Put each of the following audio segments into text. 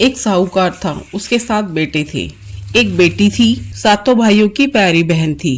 एक साहूकार था, उसके 7 बेटे थे। एक बेटी थी, सातों भाइयों की प्यारी बहन थी।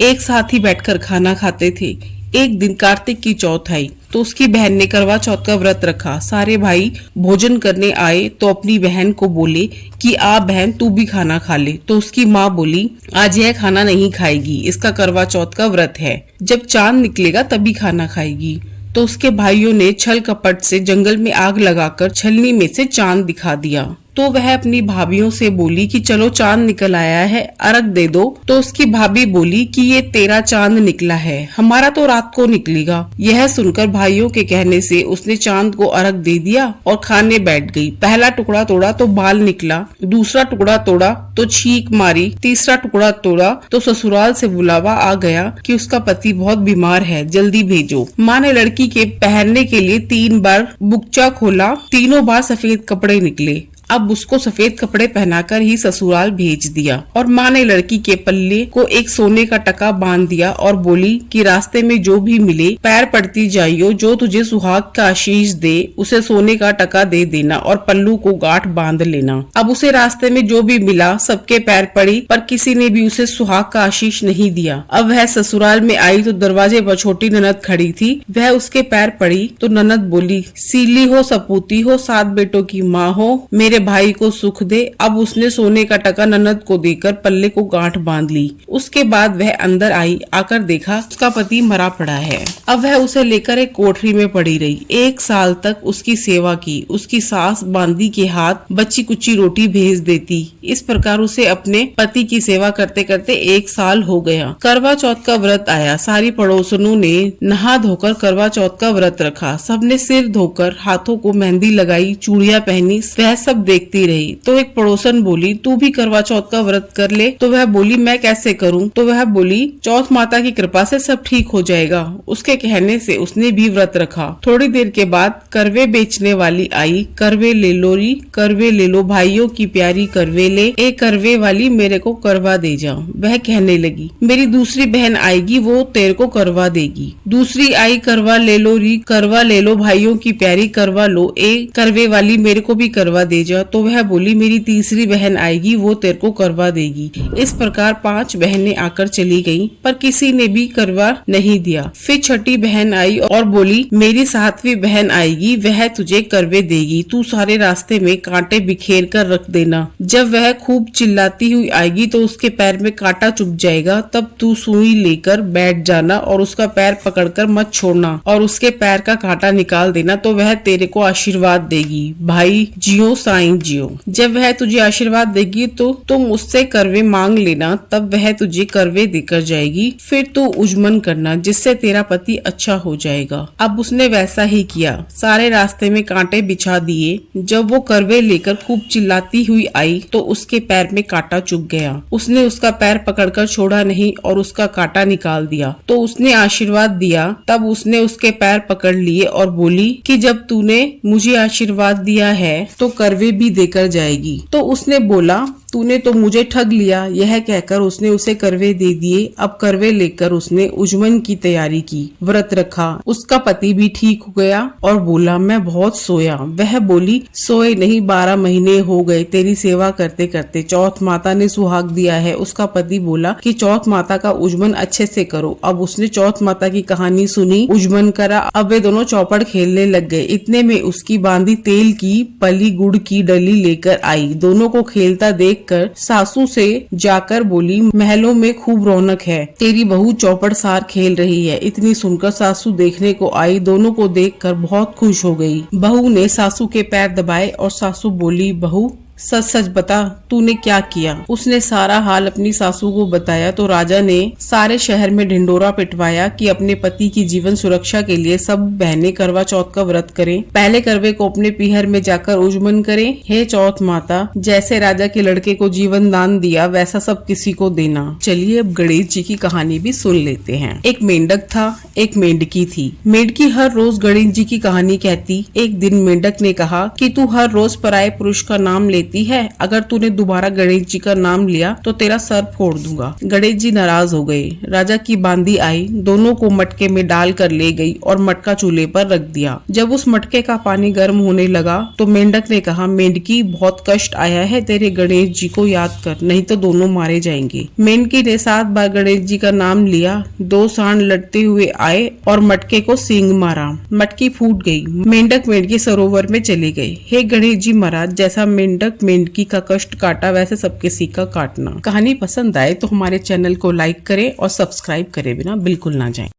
एक साथ ही बैठकर खाना खाते थे। एक दिन कार्तिक की चौथ आई तो उसकी बहन ने करवा चौथ का व्रत रखा। सारे भाई भोजन करने आए तो अपनी बहन को बोले कि आ बहन तू भी खाना खा ले। तो उसकी माँ बोली आज यह खाना नहीं खाएगी, इसका करवा चौथ का व्रत है, जब चांद निकलेगा तभी खाना खाएगी। तो उसके भाइयों ने छल कपट से जंगल में आग लगाकर छलनी में से चांद दिखा दिया। तो वह अपनी भाभीियों से बोली कि चलो चांद निकल आया है, अर्घ दे दो। तो उसकी भाभी बोली कि ये तेरा चांद निकला है, हमारा तो रात को निकलेगा। यह सुनकर भाइयों के कहने से उसने चांद को अर्घ दे दिया और खाने बैठ गई। पहला टुकड़ा तोड़ा तो बाल निकला, दूसरा टुकड़ा तोड़ा तो छींक मारी, तीसरा टुकड़ा तोड़ा तो ससुराल से बुलावा आ गया कि उसका पति बहुत बीमार है, जल्दी भेजो। माँ ने लड़की के पहनने के लिए 3 बार बुकचा खोला, तीनों बार सफेद कपड़े निकले। अब उसको सफेद कपड़े पहनाकर ही ससुराल भेज दिया और माँ ने लड़की के पल्ले को एक सोने का टका बांध दिया और बोली कि रास्ते में जो भी मिले पैर पड़ती जाइयो, जो तुझे सुहाग का आशीष दे उसे सोने का टका दे देना और पल्लू को गांठ बांध लेना। अब उसे रास्ते में जो भी मिला सबके पैर पड़ी, पर किसी ने भी उसे सुहाग का आशीष नहीं दिया। अब वह ससुराल में आई तो दरवाजे पर छोटी ननद खड़ी थी। वह उसके पैर पड़ी तो ननद बोली सीली हो सपूती हो, 7 बेटों की माँ हो, मेरे भाई को सुख दे। अब उसने सोने का टका ननद को देकर पल्ले को गांठ बांध ली। उसके बाद वह अंदर आई, आकर देखा उसका पति मरा पड़ा है। अब वह उसे लेकर एक कोठरी में पड़ी रही। 1 साल तक उसकी सेवा की। उसकी सास बांदी के हाथ बच्ची कुच्ची रोटी भेज देती। इस प्रकार उसे अपने पति की सेवा करते करते 1 साल हो गया। करवा चौथ का व्रत आया। सारी पड़ोसनों ने नहा धोकर करवा चौथ का व्रत रखा। सबने सिर धोकर हाथों को मेहंदी लगाई, चूड़ियां पहनी। वह सब देखती रही। तो एक पड़ोसन बोली तू भी करवा चौथ का व्रत कर ले। तो वह बोली मैं कैसे करूं? तो वह बोली चौथ माता की कृपा से सब ठीक हो जाएगा। उसके कहने से उसने भी व्रत रखा। थोड़ी देर के बाद करवे बेचने वाली आई। करवे ले लो री, करवे ले लो भाइयों की प्यारी करवे ले, ए करवे वाली मेरे को करवा दे जा। वह कहने लगी मेरी दूसरी बहन आएगी, वो तेरे को करवा देगी। दूसरी आई करवा ले लो री, करवा ले लो भाइयों की प्यारी करवा लो, ए करवे वाली मेरे को भी करवा दे जा। तो वह बोली मेरी तीसरी बहन आएगी, वो तेरे को करवा देगी। इस प्रकार 5 बहनें आकर चली गईं, पर किसी ने भी करवा नहीं दिया। फिर छठी बहन आई और बोली मेरी 7वीं बहन आएगी, वह तुझे करवे देगी। तू सारे रास्ते में कांटे बिखेर कर रख देना। जब वह खूब चिल्लाती हुई आएगी तो उसके पैर में कांटा चुभ जाएगा, तब तू सुई लेकर बैठ जाना और उसका पैर पकड़कर मत छोड़ना और उसके पैर का कांटा निकाल देना, तो वह तेरे को आशीर्वाद देगी। भाई जियो साईं जियो। जब वह तुझे आशीर्वाद देगी तो तुम उससे करवे मांग लेना, तब वह तुझे करवे देकर जाएगी। फिर तू उजमन करना, जिससे तेरा पति अच्छा हो जाएगा। अब उसने वैसा ही किया। सारे रास्ते में कांटे बिछा दिए। जब वो करवे लेकर खूब चिल्लाती हुई आई तो उसके पैर में कांटा चुभ गया। उसने उसका पैर पकड़कर छोड़ा नहीं और उसका कांटा निकाल दिया। तो उसने आशीर्वाद दिया। तब उसने उसके पैर पकड़ लिए और बोली कि जब तूने मुझे आशीर्वाद दिया है तो करवे भी देकर जाएगी। तो उसने बोला तूने तो मुझे ठग लिया। यह कहकर उसने उसे करवे दे दिए। अब करवे लेकर उसने उजमन की तैयारी की, व्रत रखा। उसका पति भी ठीक हो गया और बोला मैं बहुत सोया। वह बोली सोए नहीं, 12 महीने हो गए तेरी सेवा करते करते, चौथ माता ने सुहाग दिया है। उसका पति बोला कि चौथ माता का उजमन अच्छे से करो। अब उसने चौथ माता की कहानी सुनी, उजमन करा। अब वे दोनों चौपड़ खेलने लग गए। इतने में उसकी बांदी तेल की पली गुड़ की डली लेकर आई। दोनों को खेलता देख कर सासू से जाकर बोली महलों में खूब रौनक है, तेरी बहू चौपड़ सार खेल रही है। इतनी सुनकर सासू देखने को आई। दोनों को देखकर बहुत खुश हो गई। बहू ने सासू के पैर दबाए और सासू बोली बहू सच सच बता तूने क्या किया। उसने सारा हाल अपनी सासू को बताया तो राजा ने सारे शहर में ढिंडोरा पिटवाया कि अपने पति की जीवन सुरक्षा के लिए सब बहनें करवा चौथ का व्रत करें। पहले करवे को अपने पीहर में जाकर उजमन करें। हे चौथ माता, जैसे राजा के लड़के को जीवन दान दिया वैसा सब किसी को देना। चलिए अब गणेश जी की कहानी भी सुन लेते हैं। एक मेंढक था, एक मेंढकी थी। मेंढकी हर रोज गणेश जी की कहानी कहती। एक दिन मेंढक ने कहा कि तू हर रोज पराये पुरुष का नाम लेती कहती है, अगर तूने दोबारा गणेश जी का नाम लिया तो तेरा सर फोड़ दूंगा। गणेश जी नाराज हो गए। राजा की बांदी आई, दोनों को मटके में डाल कर ले गई और मटका चूल्हे पर रख दिया। जब उस मटके का पानी गर्म होने लगा तो मेंढक ने कहा, मेंढकी बहुत कष्ट आया है, तेरे गणेश जी को याद कर, नहीं तो दोनों मारे जाएंगे। मेंढकी ने 7 बार गणेश जी का नाम लिया। 2 सांड लड़ते हुए आए और मटके को सींग मारा। मटकी फूट गई। मेंढक मेंढकी सरोवर में चले गए। हे गणेश जी महाराज, जैसा मेंढक मेंढकी का कष्ट काटा वैसे सब किसी का काटना। कहानी पसंद आए तो हमारे चैनल को लाइक करें और सब्सक्राइब करे बिना बिल्कुल ना जाएं।